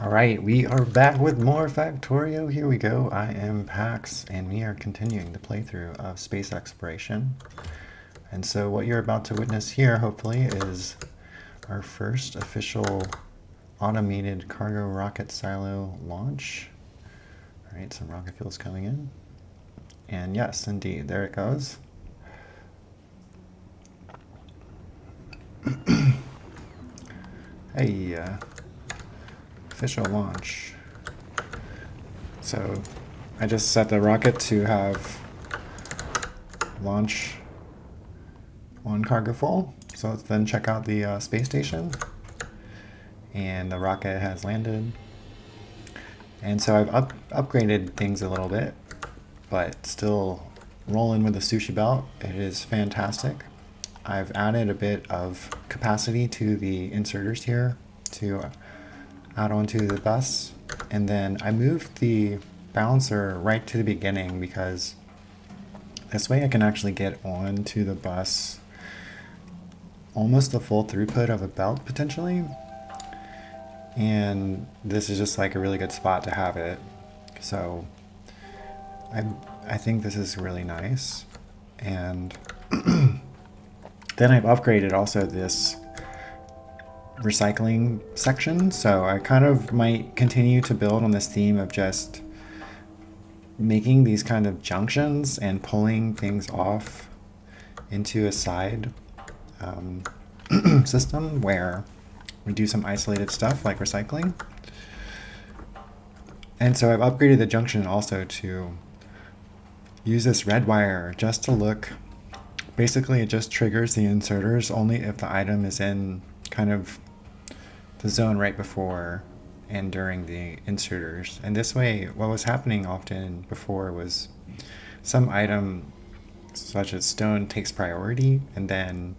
All right, we are back with more Factorio. Here we go. I am Pax, and we are continuing the playthrough of space exploration. And so what you're about to witness here, hopefully, is our first official automated cargo rocket silo launch. All right, some rocket fuel's coming in. And yes, indeed, there it goes. Hey, official launch. So I just set the rocket to have launch one cargo full. So let's then check out the space station. And the rocket has landed. And so I've upgraded things a little bit, but still rolling with the sushi belt. It is fantastic. I've added a bit of capacity to the inserters here to add onto the bus. And then I moved the balancer right to the beginning because this way I can actually get onto the bus almost the full throughput of a belt potentially. And this is just like a really good spot to have it. So I think this is really nice. And then I've upgraded also this recycling section. So I kind of might continue to build on this theme of just making these kind of junctions and pulling things off into a side system where we do some isolated stuff like recycling. And so I've upgraded the junction also to use this red wire just to look. Basically, it just triggers the inserters only if the item is in kind of the zone right before and during the inserters. And this way, what was happening often before was some item such as stone takes priority, and then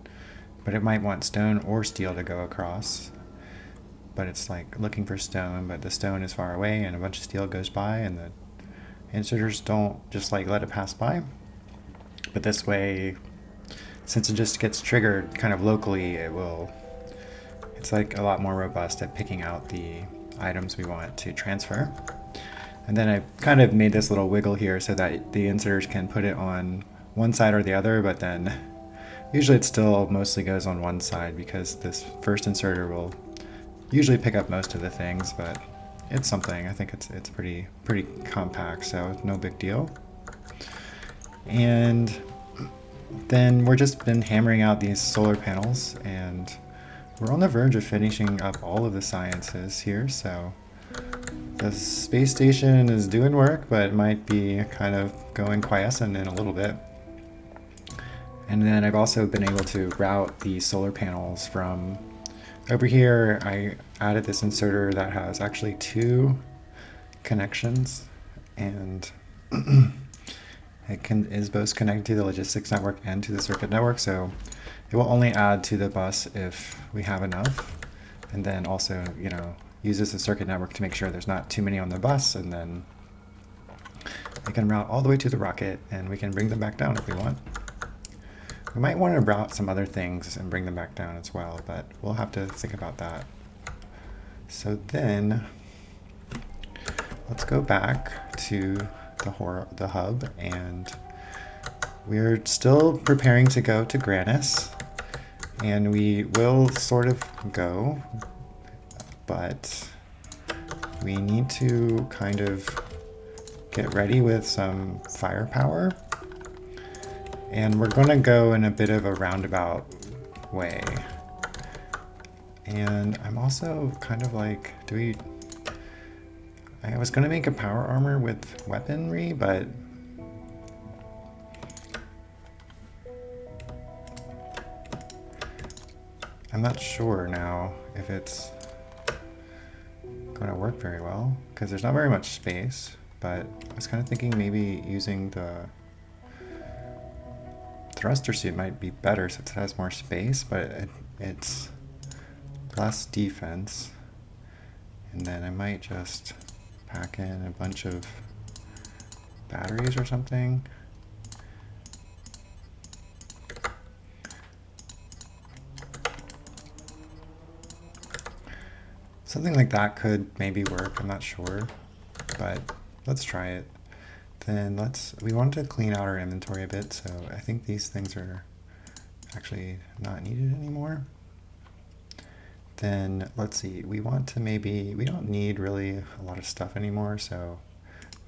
but it might want stone or steel to go across. But it's like looking for stone, but the stone is far away and a bunch of steel goes by and the inserters don't just like let it pass by. But this way, since it just gets triggered kind of locally, it's like a lot more robust at picking out the items we want to transfer. And then I kind of made this little wiggle here so that the inserters can put it on one side or the other, but then usually it still mostly goes on one side because this first inserter will usually pick up most of the things, but it's something. I think it's pretty compact, so no big deal. And then we're just been hammering out these solar panels, and we're on the verge of finishing up all of the sciences here, so the space station is doing work, but it might be kind of going quiescent in a little bit. And then I've also been able to route the solar panels from over here. I added this inserter that has actually 2 connections, and is both connected to the logistics network and to the circuit network, so it will only add to the bus if we have enough. And then also, uses the circuit network to make sure there's not too many on the bus, and then it can route all the way to the rocket, and we can bring them back down if we want. We might want to route some other things and bring them back down as well, but we'll have to think about that. So then, let's go back to the hub, and we're still preparing to go to Granus, and we will sort of go, but we need to kind of get ready with some firepower. And we're going to go in a bit of a roundabout way. And I'm also kind of like, I was going to make a power armor with weaponry, but I'm not sure now if it's going to work very well, because there's not very much space. But I was kind of thinking maybe using the thruster suit might be better since it has more space, but it's less defense. And then I might just pack in a bunch of batteries or something. Something like that could maybe work, I'm not sure, but let's try it. Then we want to clean out our inventory a bit, so I think these things are actually not needed anymore. Then let's see, we don't need really a lot of stuff anymore, so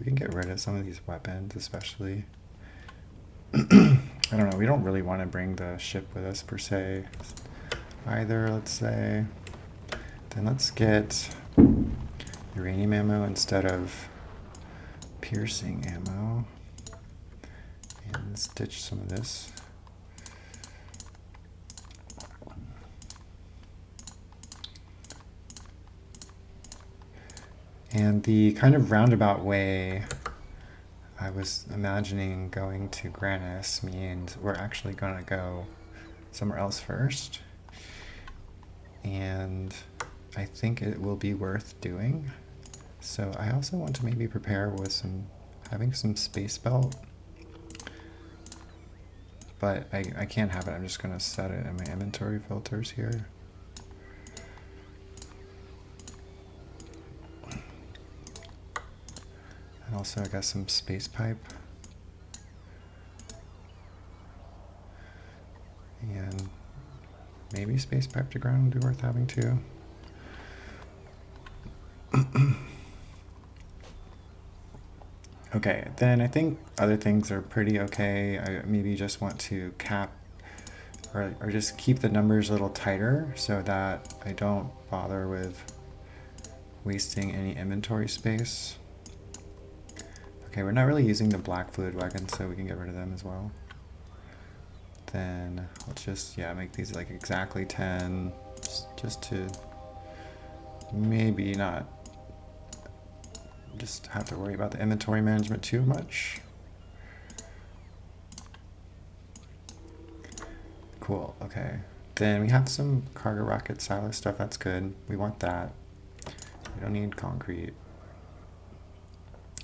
we can get rid of some of these weapons, especially. I don't know, we don't really want to bring the ship with us per se either, let's say. Then let's get uranium ammo instead of piercing ammo. And let's ditch some of this. And the kind of roundabout way I was imagining going to Granis means we're actually going to go somewhere else first. And I think it will be worth doing. So I also want to maybe prepare with having some space belt. But I can't have it, I'm just going to set it in my inventory filters here. And also I got some space pipe. And maybe space pipe to ground would be worth having too. Okay, then I think other things are pretty okay. I maybe just want to cap or just keep the numbers a little tighter so that I don't bother with wasting any inventory space. Okay, we're not really using the black fluid wagons, so we can get rid of them as well. Then let's just, make these like exactly 10, just to maybe not just have to worry about the inventory management too much. Cool, okay. Then we have some cargo rocket silo stuff, that's good. We want that. We don't need concrete.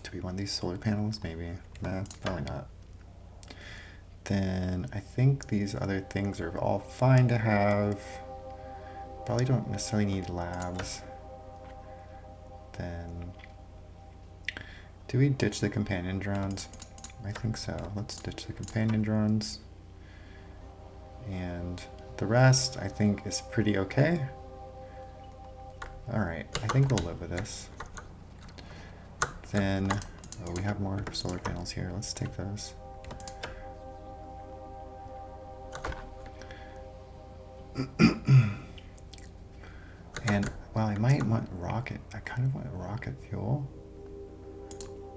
Do we want these solar panels? Maybe. Nah, probably not. Then I think these other things are all fine to have. Probably don't necessarily need labs. Then, do we ditch the companion drones? I think so. Let's ditch the companion drones. And the rest, I think, is pretty okay. Alright, I think we'll live with this. Then, oh, we have more solar panels here. Let's take those. And, well, I might want rocket. I kind of want rocket fuel.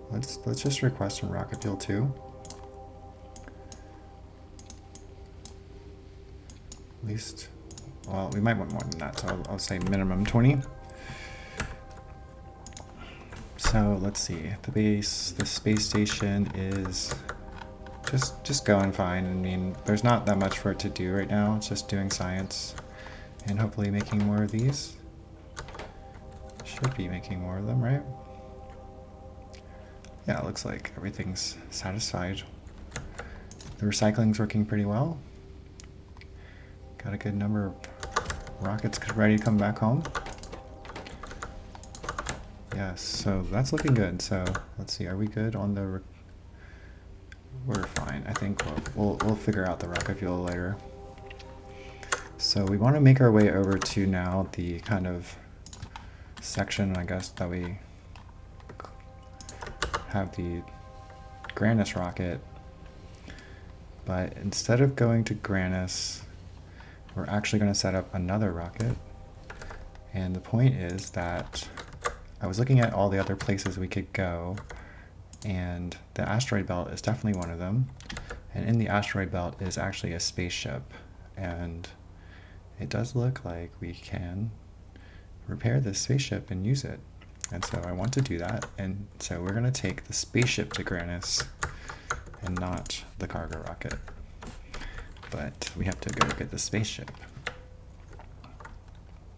Let's just request some rocket fuel too. At least, well, we might want more than that, so I'll say minimum 20. So let's see, the space station is just going fine. I mean, there's not that much for it to do right now. It's just doing science and hopefully making more of these. Should be making more of them, right? Yeah, it looks like everything's satisfied. The recycling's working pretty well. Got a good number of rockets ready to come back home. Yes, so that's looking good. So let's see, are we good on the... We're fine. I think we'll figure out the rocket fuel later. So we want to make our way over to now the kind of section, I guess, that we have the Granis rocket. But instead of going to Granis, we're actually going to set up another rocket. And the point is that I was looking at all the other places we could go, and the asteroid belt is definitely one of them. And in the asteroid belt is actually a spaceship, and it does look like we can repair this spaceship and use it. And so I want to do that, and so we're going to take the spaceship to Granis and not the cargo rocket. But we have to go get the spaceship.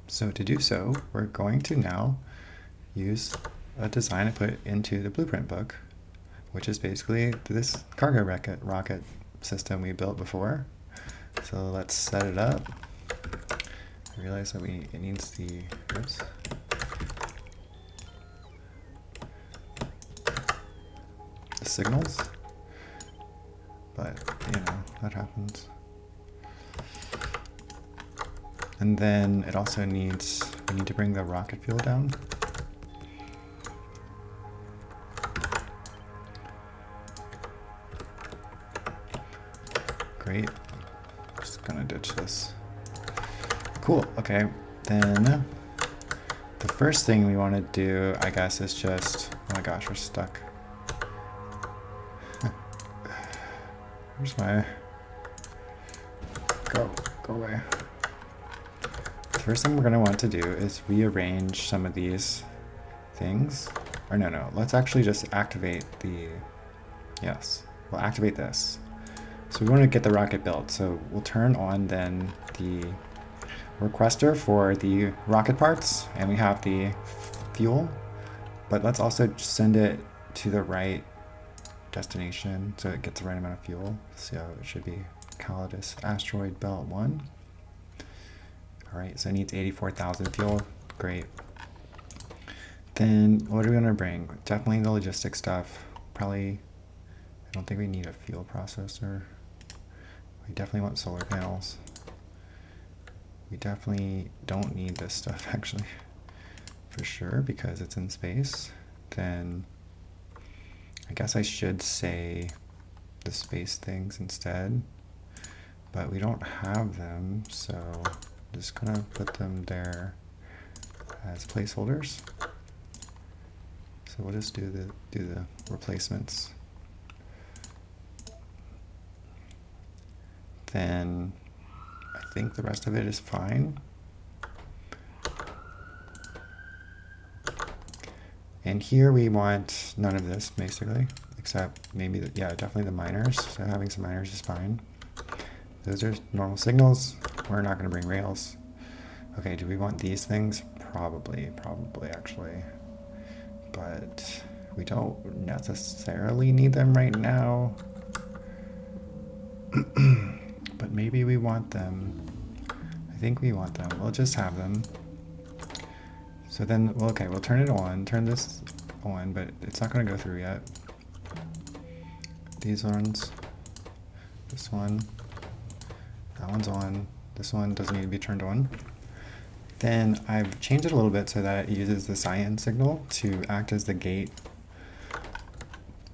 So to do so, we're going to now use a design I put into the blueprint book, which is basically this cargo rocket system we built before. So let's set it up. I realize that it needs the, oops, the signals. But, you know, that happens. And then it also needs, we need to bring the rocket fuel down. Great. Just gonna ditch this. Cool, okay. Then the first thing we want to do, I guess, is just, oh my gosh, we're stuck. Where's my, go away. The first thing we're gonna want to do is rearrange some of these things. Or no, let's actually just activate the, yes, we'll activate this. So we want to get the rocket built. So we'll turn on then the requester for the rocket parts, and we have the fuel, but let's also send it to the right destination so it gets the right amount of fuel. So it should be call this asteroid belt 1. All right, so it needs 84,000 fuel. Great. Then what are we going to bring? Definitely the logistics stuff. Probably, I don't think we need a fuel processor. We definitely want solar panels. We definitely don't need this stuff, actually, for sure, because it's in space. Then I guess I should say the space things instead, but we don't have them, so I'm just gonna put them there as placeholders. So we'll just do the replacements. Then I think the rest of it is fine. And here we want none of this, basically, except maybe, yeah, definitely the miners. So having some miners is fine. Those are normal signals. We're not going to bring rails. Okay, do we want these things? Probably, actually. But we don't necessarily need them right now. But maybe we want them. I think we want them. We'll just have them. So then, well, okay, we'll turn it on, turn this on, but it's not going to go through yet. These ones, this one, that one's on, this one doesn't need to be turned on. Then I've changed it a little bit so that it uses the cyan signal to act as the gate.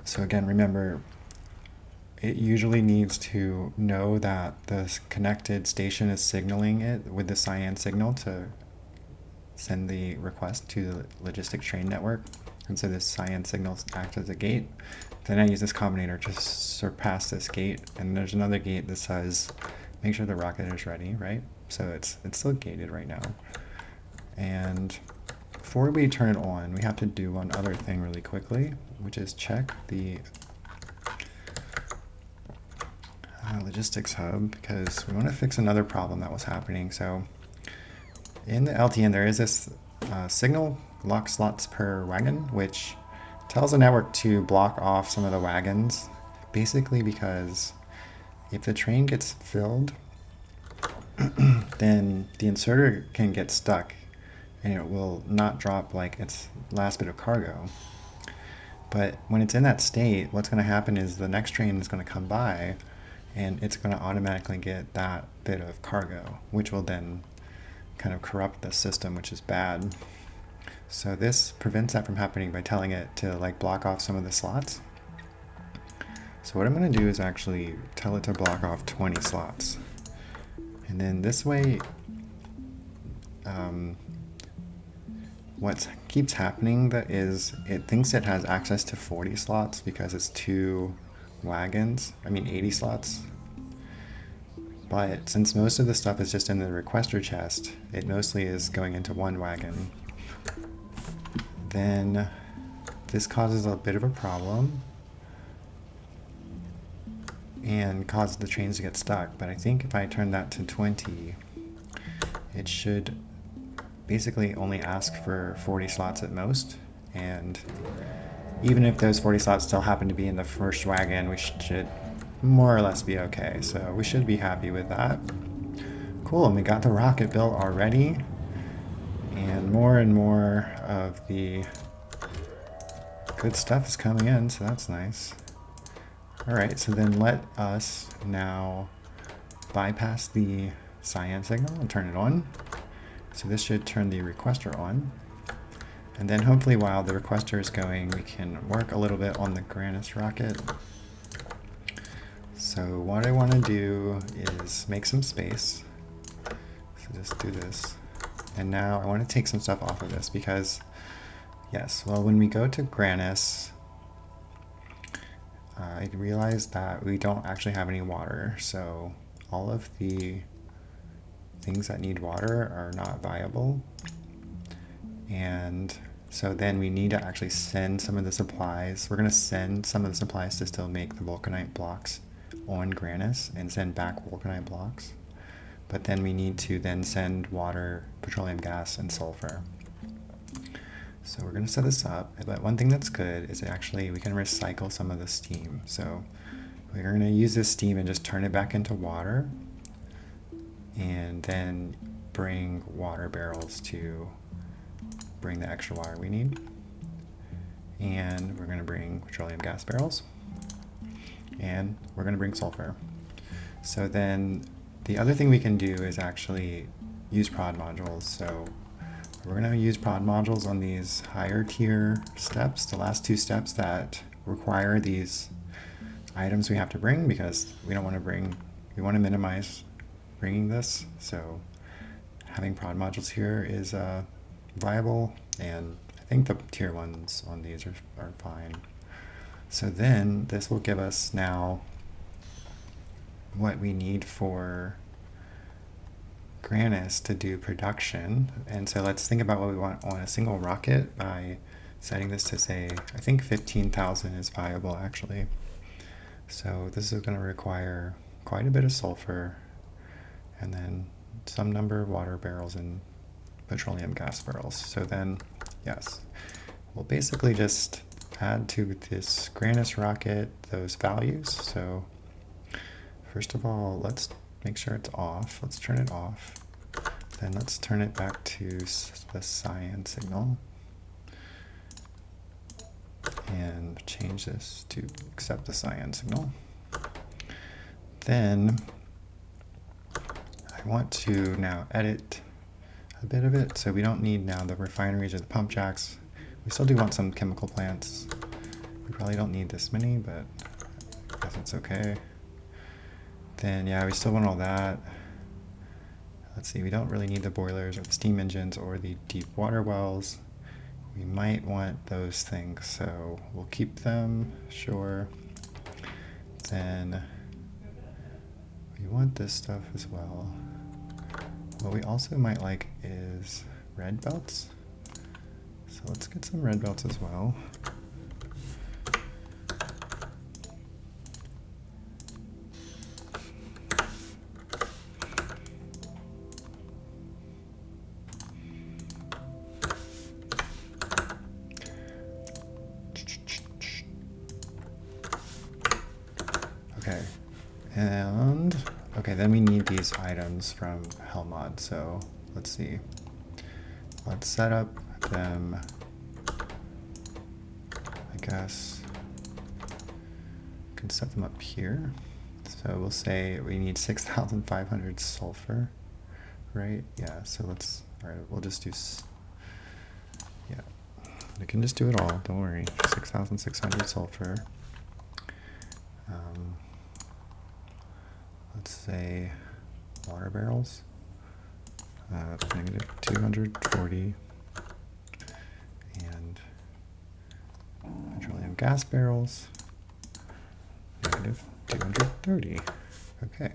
So again, remember, it usually needs to know that the connected station is signaling it with the cyan signal to send the request to the logistic train network. And so this cyan signal acts as a gate. Then I use this combinator to surpass this gate. And there's another gate that says, make sure the rocket is ready, right? So it's still gated right now. And before we turn it on, we have to do one other thing really quickly, which is check the logistics hub, because we want to fix another problem that was happening. So in the LTN, there is this signal lock slots per wagon, which tells the network to block off some of the wagons, basically because if the train gets filled, then the inserter can get stuck and it will not drop like its last bit of cargo. But when it's in that state, what's going to happen is the next train is going to come by and it's going to automatically get that bit of cargo, which will then kind of corrupt the system, which is bad. So this prevents that from happening by telling it to like block off some of the slots. So what I'm going to do is actually tell it to block off 20 slots. And then this way, what keeps happening that is it thinks it has access to 40 slots because it's 2 wagons, 80 slots. But since most of the stuff is just in the requester chest, it mostly is going into 1 wagon. Then this causes a bit of a problem and causes the trains to get stuck. But I think if I turn that to 20, it should basically only ask for 40 slots at most. And even if those 40 slots still happen to be in the first wagon, we should more or less be okay. So we should be happy with that. Cool, and we got the rocket built already. And more of the good stuff is coming in, so that's nice. All right, so then let us now bypass the cyan signal and turn it on. So this should turn the requester on. And then hopefully while the requester is going, we can work a little bit on the Granus rocket. So what I want to do is make some space. So just do this. And now I want to take some stuff off of this because, yes, well, when we go to Granus, I realized that we don't actually have any water. So all of the things that need water are not viable. And so then we need to actually send some of the supplies. We're going to send some of the supplies to still make the vulcanite blocks on Granus and send back vulcanite blocks. But then we need to then send water, petroleum gas, and sulfur. So we're going to set this up. But one thing that's good is actually we can recycle some of the steam. So we're going to use this steam and just turn it back into water. And then bring water barrels to bring the extra water we need. And we're going to bring petroleum gas barrels. And we're going to bring sulfur. So then the other thing we can do is actually use prod modules. So we're going to use prod modules on these higher tier steps, the last two steps that require these items we have to bring, because we don't want to bring, we want to minimize bringing this. So having prod modules here is viable, and I think the tier ones on these are fine. So then this will give us now what we need for Granus to do production. And so let's think about what we want on a single rocket by setting this to, say, I think 15,000 is viable actually. So this is going to require quite a bit of sulfur and then some number of water barrels and petroleum gas barrels. So then, yes, we'll basically just add to this Granus rocket those values. So first of all, let's make sure it's off. Let's turn it off. Then let's turn it back to the cyan signal and change this to accept the cyan signal. Then I want to now edit a bit of it. So we don't need now the refineries or the pump jacks. We still do want some chemical plants. We probably don't need this many, but I guess it's okay. Then yeah, we still want all that. Let's see, we don't really need the boilers or the steam engines or the deep water wells. We might want those things, so we'll keep them, sure. Then we want this stuff as well. What we also might like is red belts. So let's get some red belts as well. Okay, and okay, then we need these items from Helmod. So let's see. Let's set up them. I guess we can set them up here. So we'll say we need 6,500 sulfur, right? Yeah. So let's. All right. We'll just do. Yeah. We can just do it all. Don't worry. 6,600 sulfur. Let's say water barrels, negative 240, and petroleum gas barrels, negative 230. Okay,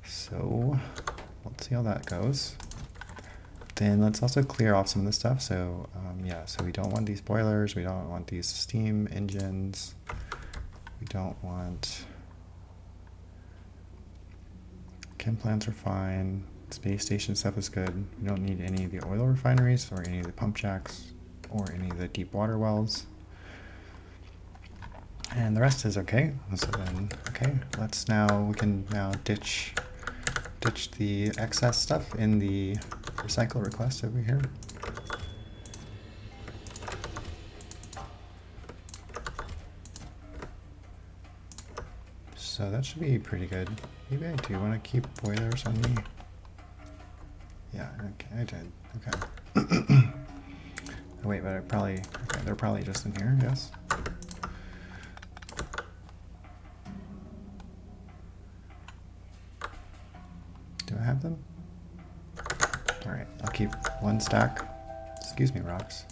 so let's see how that goes. Then let's also clear off some of the stuff. So yeah, so we don't want these boilers, we don't want these steam engines, we don't want chem plants are fine. Space station stuff is good. We don't need any of the oil refineries or any of the pump jacks or any of the deep water wells. And the rest is okay. So then, okay, we can now ditch the excess stuff in the recycle request over here. So that should be pretty good. Maybe I do want to keep boilers on me. Yeah, okay, I did. Okay. Oh, wait, but okay, they're probably just in here, yes? Do I have them? Alright, I'll keep one stack. Excuse me, rocks.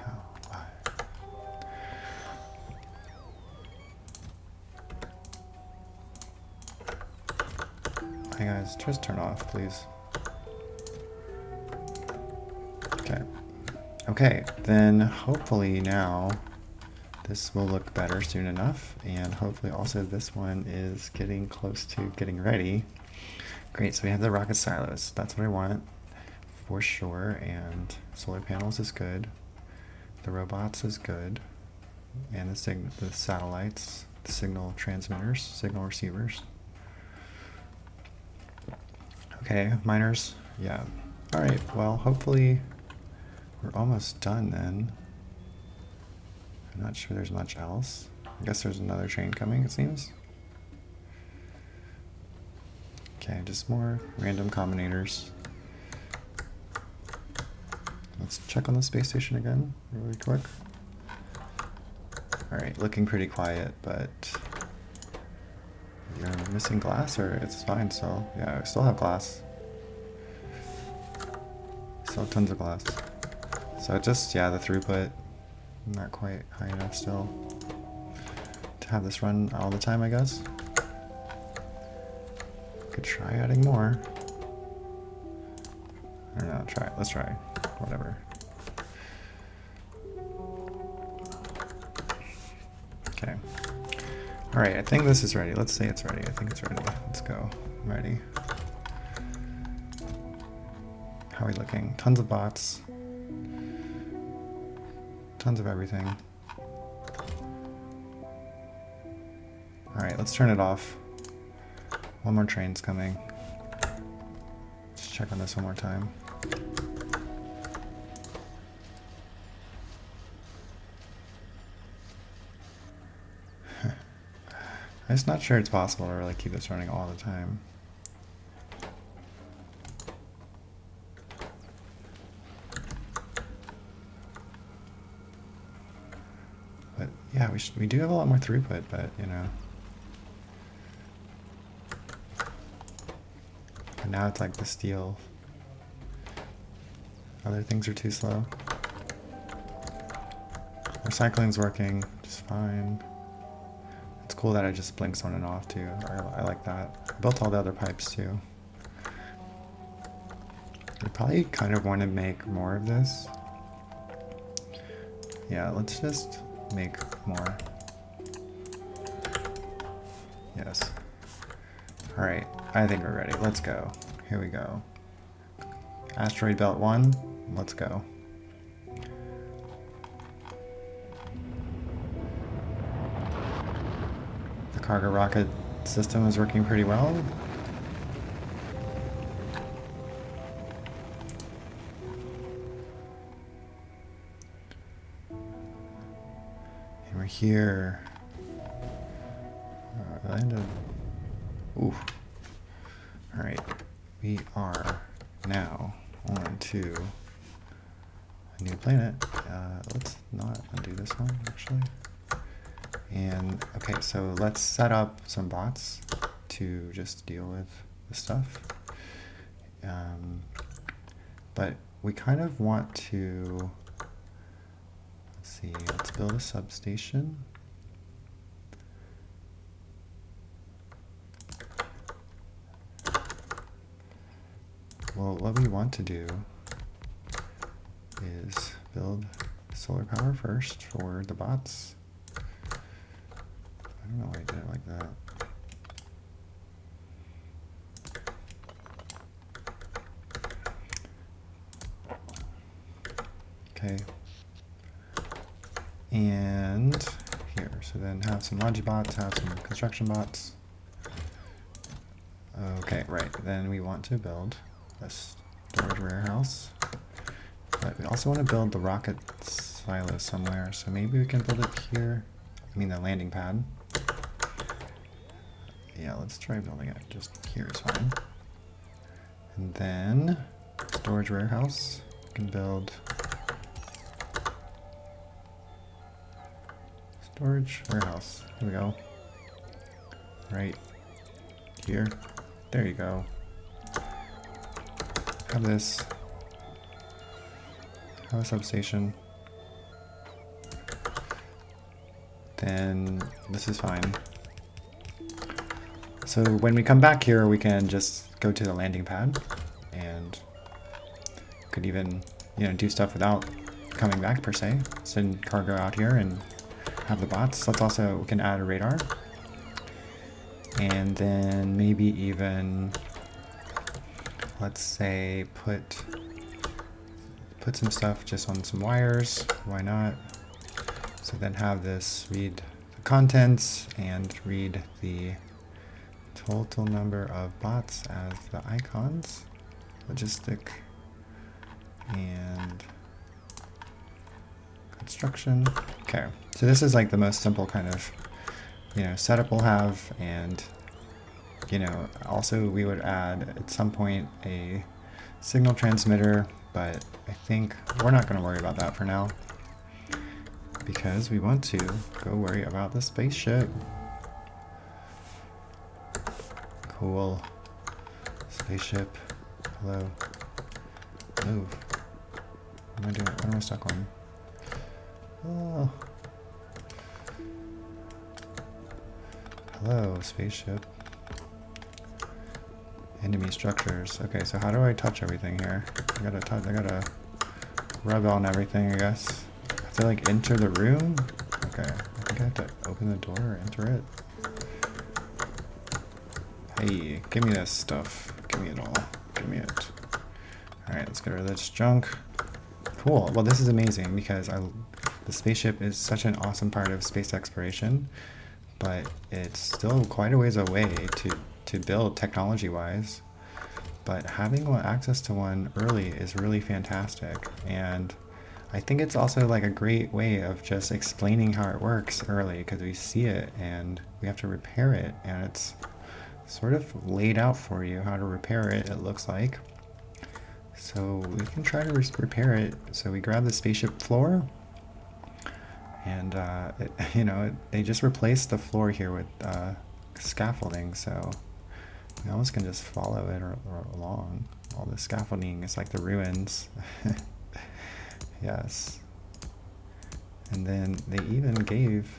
How? Why? Hey guys, just turn off, please. Okay. Okay, then hopefully now this will look better soon enough, and hopefully also this one is getting close to getting ready. Great, so we have the rocket silos. That's what I want for sure, and solar panels is good. The robots is good, and the satellites, the signal transmitters, signal receivers. Okay, miners, yeah. All right, well, hopefully we're almost done then. I'm not sure there's much else. I guess there's another train coming, it seems. Okay, just more random combinators. Let's check on the space station again, really quick. Alright, looking pretty quiet, but you're missing glass, or it's fine still? Yeah, I still have glass. Still have tons of glass. So just, yeah, the throughput, not quite high enough still to have this run all the time, I guess. Could try adding more. I don't know, try it. Let's try. Whatever. Okay. Alright, I think this is ready. Let's say it's ready. I think it's ready. Let's go. Ready. How are we looking? Tons of bots. Tons of everything. Alright, let's turn it off. One more train's coming. Let's check on this one more time. I'm just not sure it's possible to really keep this running all the time. But yeah, we do have a lot more throughput, but you know. And now it's like the steel. Other things are too slow. Recycling's working just fine. It's cool that it just blinks on and off too. I like that. I built all the other pipes too. We probably kind of want to make more of this. Yeah, let's just make more. Yes. Alright, I think we're ready. Let's go. Here we go. Asteroid Belt 1, let's go. The cargo rocket system is working pretty well. And we're here. I ended. Ooh. Alright. We are now on to a new planet. Let's not undo this one, actually. And, okay, so let's set up some bots to just deal with the stuff. But we kind of want to, let's see, let's build a substation. Well, what we want to do is build solar power first for the bots. I don't know why I did it like that. Okay. And here, so then have some logi bots, have some construction bots. Okay, right, then we want to build a storage warehouse. But we also want to build the rocket silo somewhere, so maybe we can build it here. I mean the landing pad. Yeah, let's try building it. Just here is fine. And then storage warehouse. We can build storage warehouse. Here we go. Right here. There you go. Have this. Have a substation. Then this is fine. So when we come back here, we can just go to the landing pad and could even, you know, do stuff without coming back per se. Send cargo out here and have the bots. Let's also, we can add a radar. And then maybe even, let's say, put some stuff just on some wires. Why not? So then have this read the contents and read the total number of bots as the icons. Logistic and construction. Okay, so this is like the most simple kind of, you know, setup we'll have, and you know, also we would add at some point a signal transmitter, but I think we're not going to worry about that for now because we want to go worry about the spaceship. Cool. Spaceship. Hello. Move. What am I doing? What am I stuck on? Oh. Hello, spaceship. Enemy structures. Okay, so how do I touch everything here? I gotta rub on everything, I guess. I have to like enter the room? Okay, I think I have to open the door or enter it. Hey, give me this stuff. Give me it all. Give me it. Alright, let's get rid of this junk. Cool. Well, this is amazing because the spaceship is such an awesome part of space exploration, but it's still quite a ways away to build technology-wise. But having access to one early is really fantastic, and I think it's also like a great way of just explaining how it works early because we see it and we have to repair it, and it's sort of laid out for you how to repair it, it looks like. So we can try to repair it. So we grab the spaceship floor, and they just replaced the floor here with scaffolding, so we almost can just follow it along. All the scaffolding is like the ruins. Yes. And then they even gave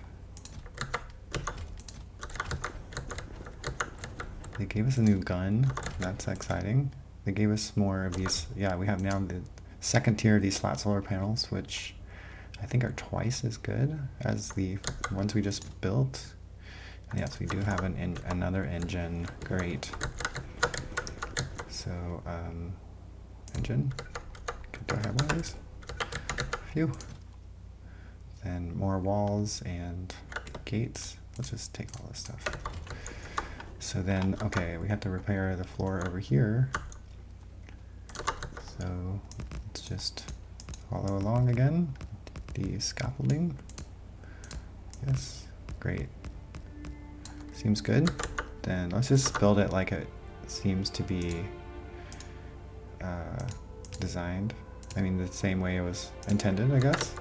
us a new gun. That's exciting. They gave us more of these. Yeah, we have now the second tier of these flat solar panels, which I think are twice as good as the ones we just built. And yes, we do have another engine. Great. So, engine. Do I have one of these? Phew. Then more walls and gates. Let's just take all this stuff. So then, okay, we have to repair the floor over here. So let's just follow along again. The scaffolding. Yes, great. Seems good. Then let's just build it like it seems to be designed. I mean, the same way it was intended, I guess.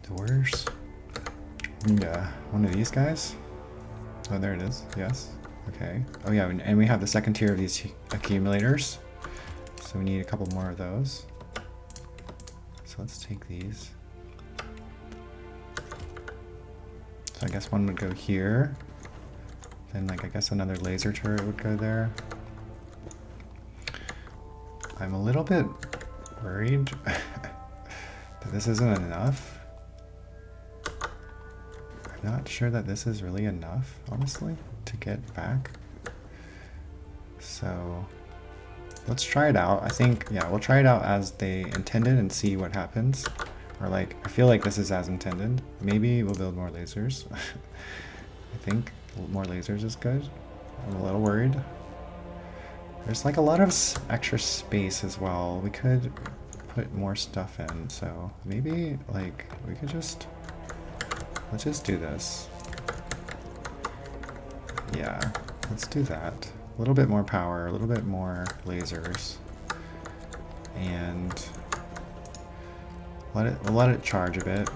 Doors. And one of these guys. Oh, there it is. Yes. Okay. Oh yeah, and we have the second tier of these accumulators. So we need a couple more of those. So let's take these. So I guess one would go here. Then like I guess another laser turret would go there. I'm a little bit worried that this isn't enough. I'm not sure that this is really enough, honestly, to get back. So let's try it out. I think, yeah, we'll try it out as they intended and see what happens. Or like, I feel like this is as intended. Maybe we'll build more lasers. I think more lasers is good. I'm a little worried. There's like a lot of extra space as well. We could put more stuff in, so maybe like we could just, let's just do this. Yeah, let's do that. A little bit more power, a little bit more lasers. And we'll let it charge a bit.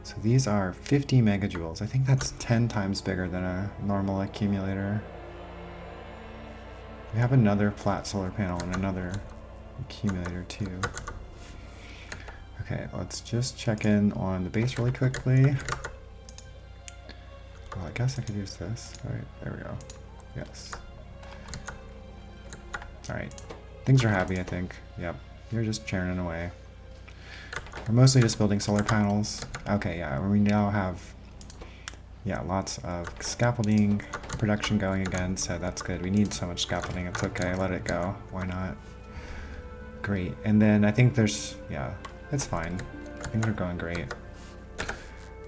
So these are 50 megajoules. I think that's 10 times bigger than a normal accumulator. We have another flat solar panel and another accumulator too. Okay, let's just check in on the base really quickly. Well, I guess I could use this. All right, there we go. Yes. All right, things are happy, I think. Yep, you're just churning away. We're mostly just building solar panels. Okay, yeah, we now have, yeah, lots of scaffolding production going again, so that's good. We need so much scaffolding, it's okay, let it go. Why not? Great, and then I think there's, yeah, it's fine. Things are going great.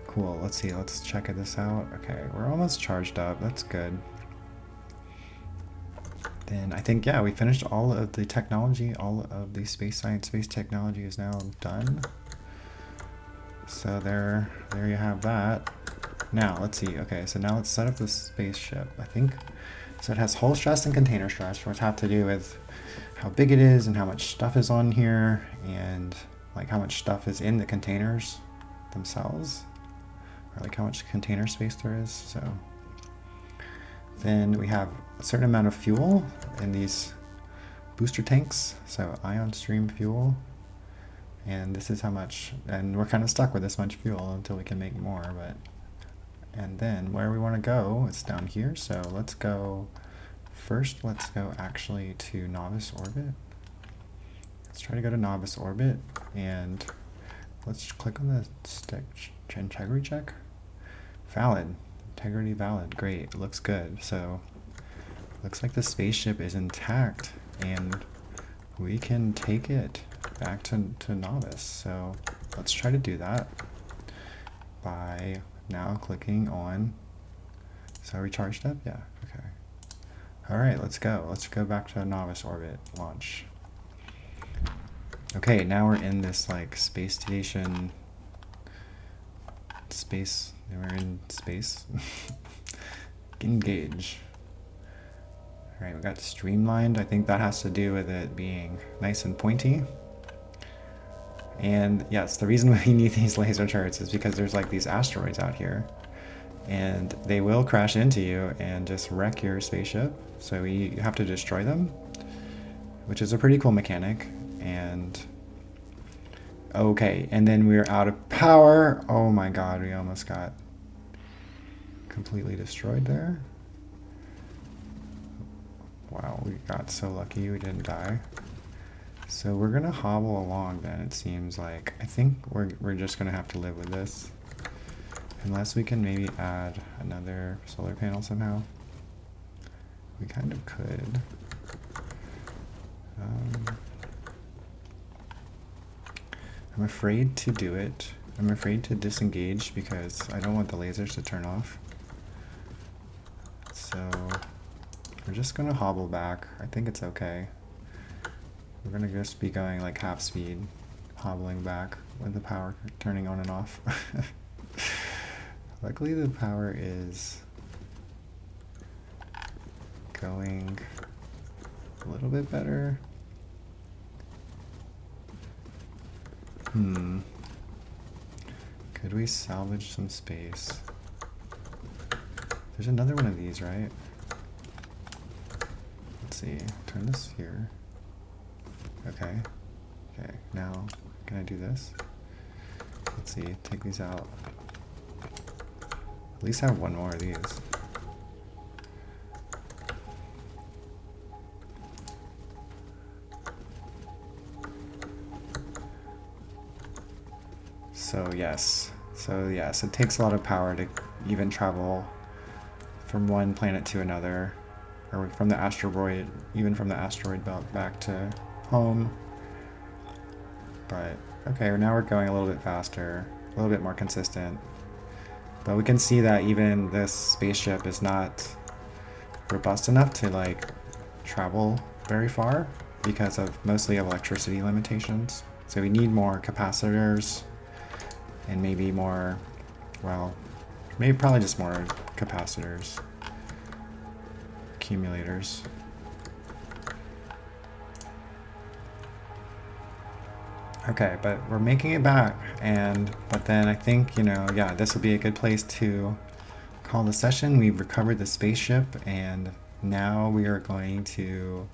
Cool, let's see, let's check this out. Okay, we're almost charged up, that's good. Then I think, yeah, we finished all of the technology, all of the space science, space technology is now done. So there you have that. Now, let's see, okay, so now let's set up the spaceship, I think. So it has hull stress and container stress, which have to do with how big it is and how much stuff is on here, and like how much stuff is in the containers themselves, or like how much container space there is, so. Then we have a certain amount of fuel in these booster tanks, so ion stream fuel. And this is how much, and we're kind of stuck with this much fuel until we can make more, but, and then where we want to go, it's down here, so let's go, first let's go actually to novice orbit. Let's try to go to novice orbit, and let's click on the integrity check. Valid. Integrity valid. Great. Looks good. So looks like the spaceship is intact and we can take it back to novice. So let's try to do that by now clicking on, so are we charged up? Yeah. Okay. All right, let's go. Let's go back to novice orbit launch. Okay, now we're in this like space station space. We're in space. Engage. All right, we got streamlined. I think that has to do with it being nice and pointy. And yes, the reason we need these laser turrets is because there's like these asteroids out here, and they will crash into you and just wreck your spaceship. So you have to destroy them, which is a pretty cool mechanic. And okay, and then we're out of power. Oh my god, we almost got completely destroyed there. Wow, we got so lucky we didn't die. So we're gonna hobble along then, it seems like. I think we're just gonna have to live with this. Unless we can maybe add another solar panel somehow. We kind of could. I'm afraid to do it. I'm afraid to disengage because I don't want the lasers to turn off. So we're just gonna hobble back. I think it's okay. We're gonna just be going like half speed, hobbling back with the power turning on and off. Luckily the power is going a little bit better. Could we salvage some space? There's another one of these, right? Let's see, turn this here. Okay. Okay, now can I do this? Let's see, take these out. At least have one more of these. So yes, it takes a lot of power to even travel from one planet to another, or from the asteroid, even from the asteroid belt back to home. But okay, now we're going a little bit faster, a little bit more consistent. But we can see that even this spaceship is not robust enough to like travel very far because of mostly electricity limitations. So we need more capacitors and maybe more, well, maybe probably just more capacitors accumulators. Okay, but we're making it back, but then I think, yeah, this will be a good place to call the session. We've recovered the spaceship, and now we are going to,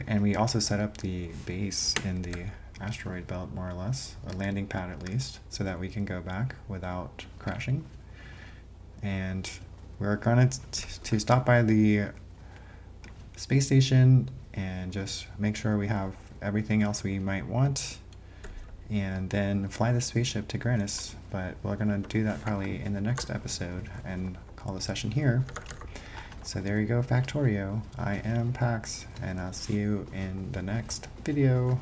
and we also set up the base in the asteroid belt, more or less, a landing pad at least, so that we can go back without crashing. And we're going to stop by the space station and just make sure we have everything else we might want, and then fly the spaceship to Granus. But we're going to do that probably in the next episode and call the session here. So there you go, Factorio. I am Pax, and I'll see you in the next video.